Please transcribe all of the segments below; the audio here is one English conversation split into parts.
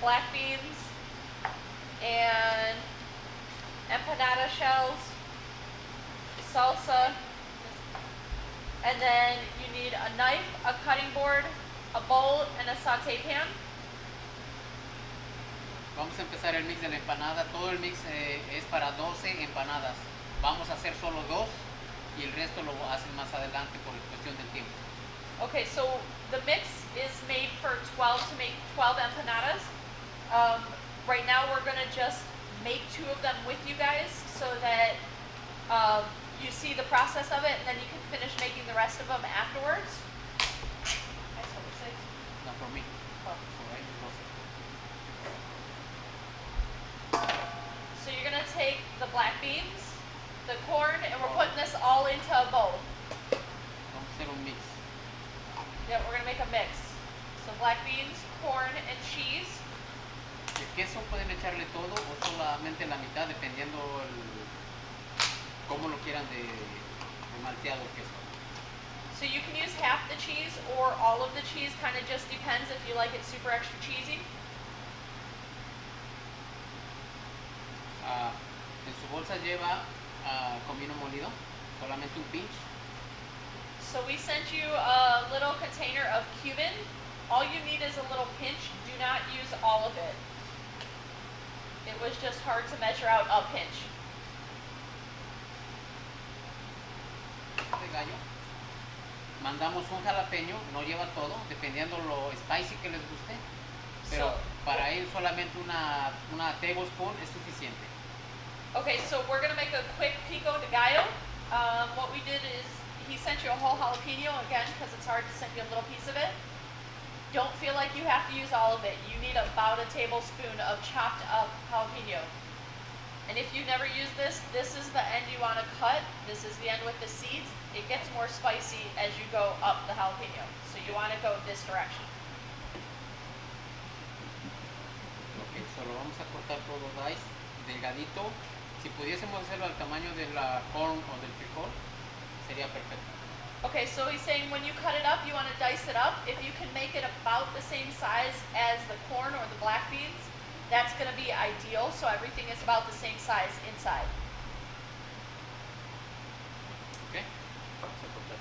black beans, and empanada shells, salsa, and then you need a knife, a cutting board, a bowl, and a saute pan. Vamos a empezar el mix de la empanada. Todo el mix es para 12 empanadas. Vamos a hacer solo 2 y el resto lo hacen más adelante por cuestión del tiempo. Okay, so the mix is made for 12 to make 12 empanadas. Right now we're gonna just make 2 of them with you guys so that you see the process of it, and then you can finish making the rest of them afterwards. That's what we're saying. Not for me. Oh. Alright, So you're gonna take the black beans, the corn, and we're putting this all into a bowl. vamos a hacer un mix. Yeah, we're gonna make a mix. So black beans, corn, and cheese. El queso pueden echarle todo o solamente la mitad dependiendo cómo lo quieran de malteado el queso. So you can use half the cheese or all of the cheese, kind of just depends if you like it super extra cheesy. En su bolsa lleva comino molido, solamente un pinch. So we sent you a little container of cumin. All you need is a little pinch. Do not use all of it. It was just hard to measure out a pinch. De gallo. Mandamos un jalapeño, no lleva todo, dependiendo lo spicy que les guste. Pero para él solamente una tablespoon es suficiente. Okay, so we're gonna make a quick pico de gallo. What we did is he sent you a whole jalapeno again because it's hard to send you a little piece of it. Don't feel like you have to use all of it. You need about a tablespoon of chopped up jalapeno. And if you never use this, this is the end you want to cut. This is the end with the seeds. It gets more spicy as you go up the jalapeno. So you want to go this direction. Ok, solo vamos a cortar todo dice, delgadito. Si pudiésemos hacerlo al tamaño de la corn o del frijol, sería perfecto. Okay, so he's saying when you cut it up, you want to dice it up. If you can make it about the same size as the corn or the black beans, that's going to be ideal, so everything is about the same size inside. Ok, vamos a cortar.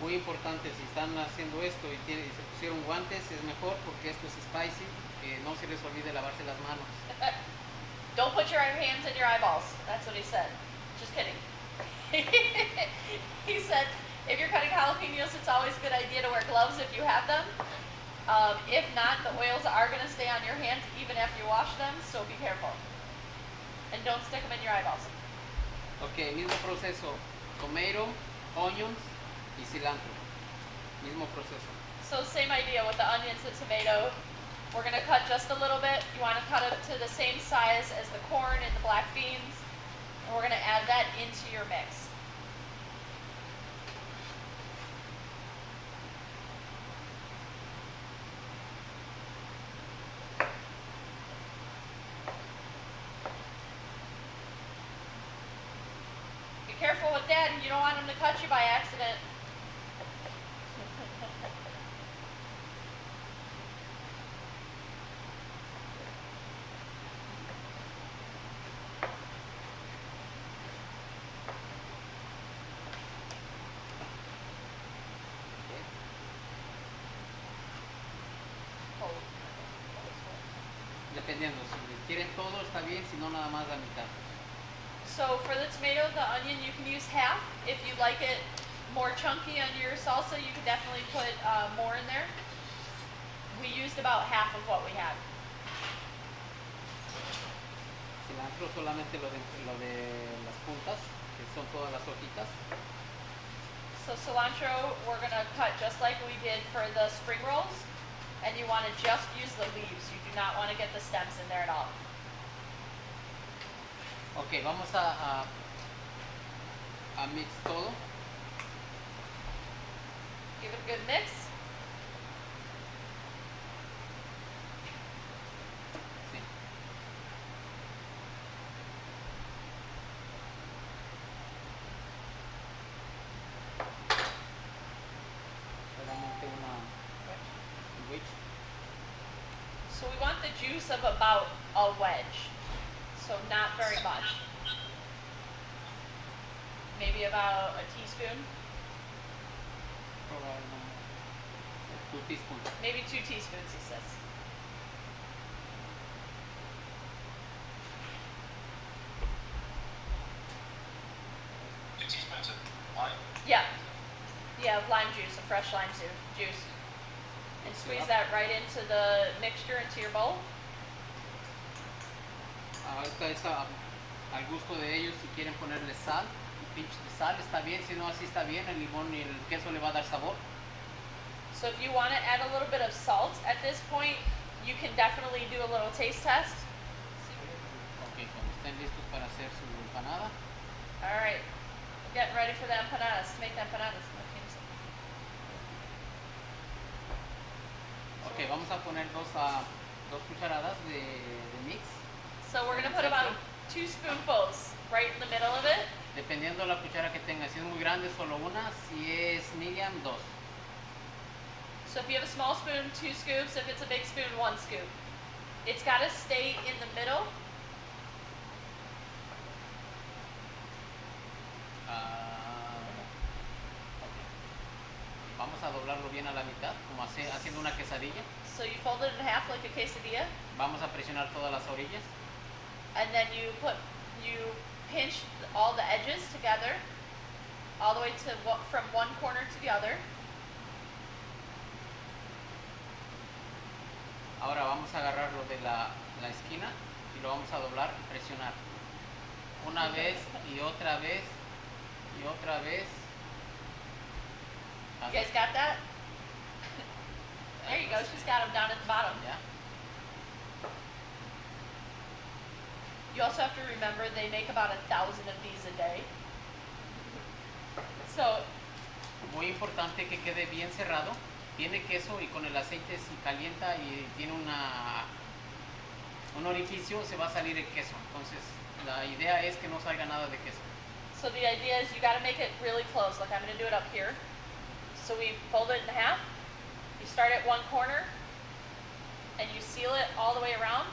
Muy importante, si están haciendo esto y se pusieron guantes, es mejor porque esto es spicy, que no se les olvide lavarse las manos. Don't put your hands in your eyeballs. That's what he said. Just kidding. He said, if you're cutting jalapenos, it's always a good idea to wear gloves if you have them. If not, the oils are going to stay on your hands even after you wash them, so be careful. And don't stick them in your eyeballs. Ok, mismo proceso, tomato, onions y cilantro. Mismo proceso. So same idea with the onions, the tomato. We're going to cut just a little bit. You want to cut it to the same size as the corn and the black beans. And we're going to add that into your mix. Be careful with that. You don't want them to cut you by accident. Dependiendo, si quieren todo está bien, si no nada más la mitad. So for the tomato, the onion, you can use half. If you like it more chunky on your salsa, you could definitely put more in there. We used about half of what we had. Cilantro solamente lo de las puntas, que son todas las hojitas. So cilantro, we're going to cut just like we did for the spring rolls. And you want to just use the leaves. You do not want to get the stems in there at all. Ok, vamos a mix todo. a good mix. Sí. Solamente una wedge. So we want the juice of about a wedge. So not very much. Maybe about a teaspoon. Probablemente 2 teaspoons. Maybe 2 teaspoons, he says. Yeah. Yeah, lime juice, a fresh lime juice. And squeeze that right into the mixture, into your bowl. Ahorita está al gusto de ellos, si quieren ponerle sal, un pinch de sal está bien, si no así está bien, el limón y el queso le va a dar sabor. So if you want to add a little bit of salt at this point, you can definitely do a little taste test. Ok, cuando estén listos para hacer su empanada. All right, we're getting ready for the empanadas, to make the empanadas. Ok, vamos a poner dos cucharadas de mix. So we're going to put about 2 spoonfuls right in the middle of it. Dependiendo de la cuchara que tenga, si es muy grande solo una, si es medium, 2. So if you have a small spoon, 2 scoops. If it's a big spoon, 1 scoop. It's got to stay in the middle. Okay. Vamos a doblarlo bien a la mitad, como haciendo una quesadilla. So you fold it in half like a quesadilla. Vamos a presionar todas las orillas. And then you pinch all the edges together, all the way to from one corner to the other. Ahora vamos a agarrarlo de la esquina y lo vamos a doblar y presionar. Una vez y otra vez y otra vez. You guys got that? There you go. She's got them down at the bottom. ¿Ya? You also have to remember they make about 1,000 of these a day. So Muy importante que quede bien cerrado. Tiene queso y con el aceite si calienta y tiene un orificio, se va a salir el queso. Entonces la idea es que no salga nada de queso. So the idea is you got to make it really close. Like I'm going to do it up here. So we fold it in half. You start at one corner and you seal it all the way around.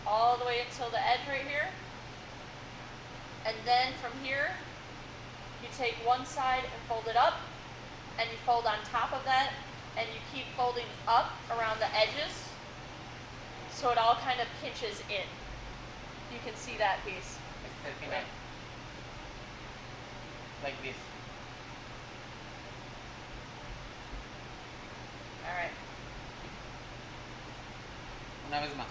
All the way until the edge right here. And then from here, you take one side and fold it up, and you fold on top of that, and you keep folding up around the edges, so it all kind of pinches in. You can see that piece. Este es el final. Like this. All right. Una vez más.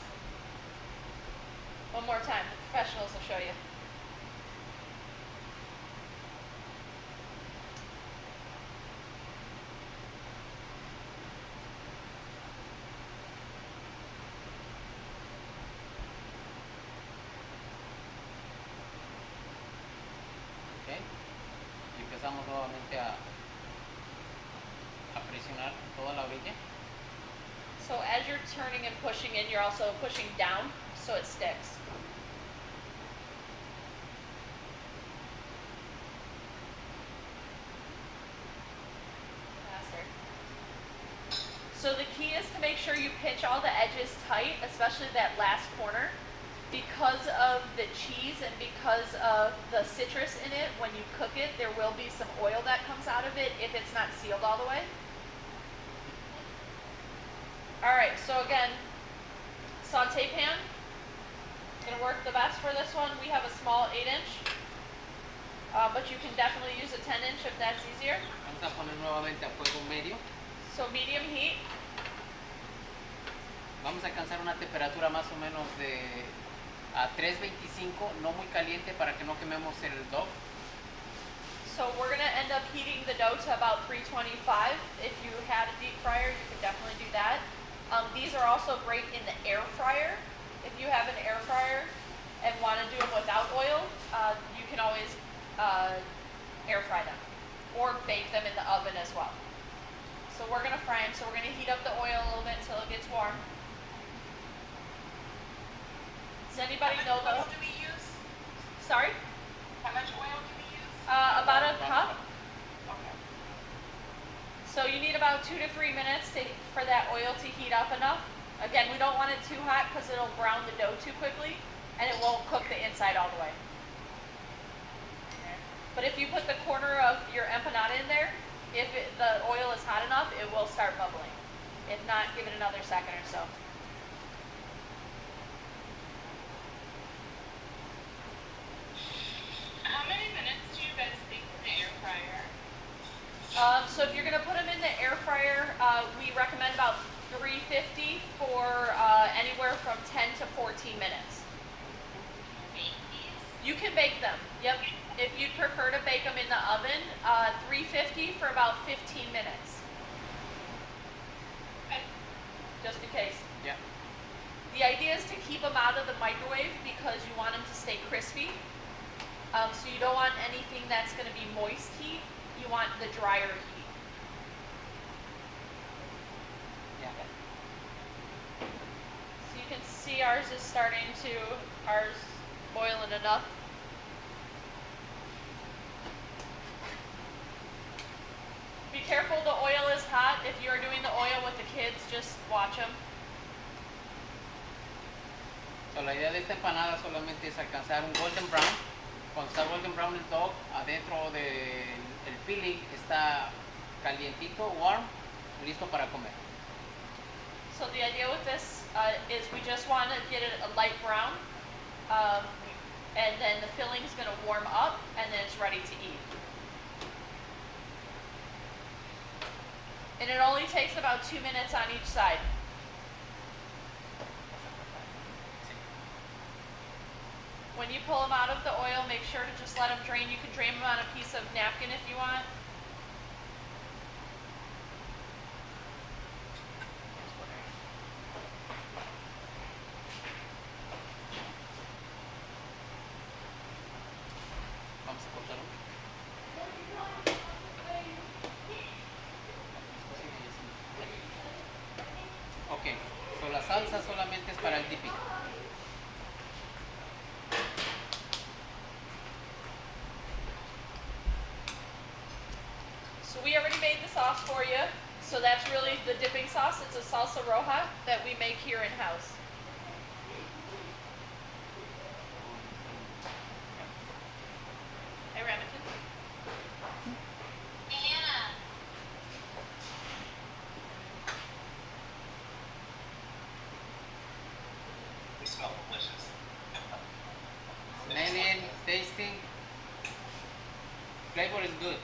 One more time. The professionals will show you. ¿Ok? Y empezamos nuevamente a presionar toda la orilla. So as you're turning and pushing in, you're also pushing down so it sticks. Faster. So the key is to make sure you pinch all the edges tight, especially that last corner, because of the cheese and because of the citrus in it. When you cook it, there will be some oil that comes out of it if it's not sealed all the way. All right, so again, saute pan, gonna work the best for this one. We have a small 8-inch, but you can definitely use a 10-inch if that's easier. Vamos a poner nuevamente a fuego medio. So medium heat. Vamos a alcanzar una temperatura más o menos de a 325, no muy caliente para que no quememos el dough. So we're gonna end up heating the dough to about 325. If you had a deep fryer, you could definitely do that. These are also great in the air fryer. If you have an air fryer and want to do them without oil, you can always air fry them or bake them in the oven as well. So we're gonna fry them. So we're gonna heat up the oil a little bit until it gets warm. Does anybody know How the? much oil do we use? Sorry, How much oil do we use? about a cup. Okay. So you need about 2 to 3 minutes for that oil to heat up enough. Again, we don't want it too hot because it'll brown the dough too quickly and it won't cook the inside all the way. But if you put the corner of your empanada in there, if the oil is hot enough, it will start bubbling. If not, give it another second or so. How many minutes do you guys bake in the air fryer? So if you're going to put them in the air fryer, we recommend about 350 for anywhere from 10 to 14 minutes. Bake these? You can bake them. Yep. If you'd prefer to bake them in the oven, 350 for about 15 minutes. Okay. Just in case. Yeah. The idea is to keep them out of the microwave because you want them to stay crispy. So you don't want anything that's going to be moist heat. You want the drier heat. Yeah. So you can see ours is boiling enough. Be careful, the oil is hot. If you're doing the oil with the kids, just watch them. So, la idea de esta empanada solamente es alcanzar un golden brown. Cuando está golden brown el dog, adentro del filling está calientito, warm, listo para comer. So the idea with this is we just want to get it a light brown, and then the filling is going to warm up, and then it's ready to eat. And it only takes about 2 minutes on each side. When you pull them out of the oil, make sure to just let them drain. You can drain them on a piece of napkin if you want. Vamos a cortar uno. Ok, so la salsa solamente es para el dipping. So we already made the sauce for you. So that's really the dipping sauce. It's a salsa roja that we make here in house. Hey, Remington. Anna. They smell delicious. Smelling, tasting, flavor is good.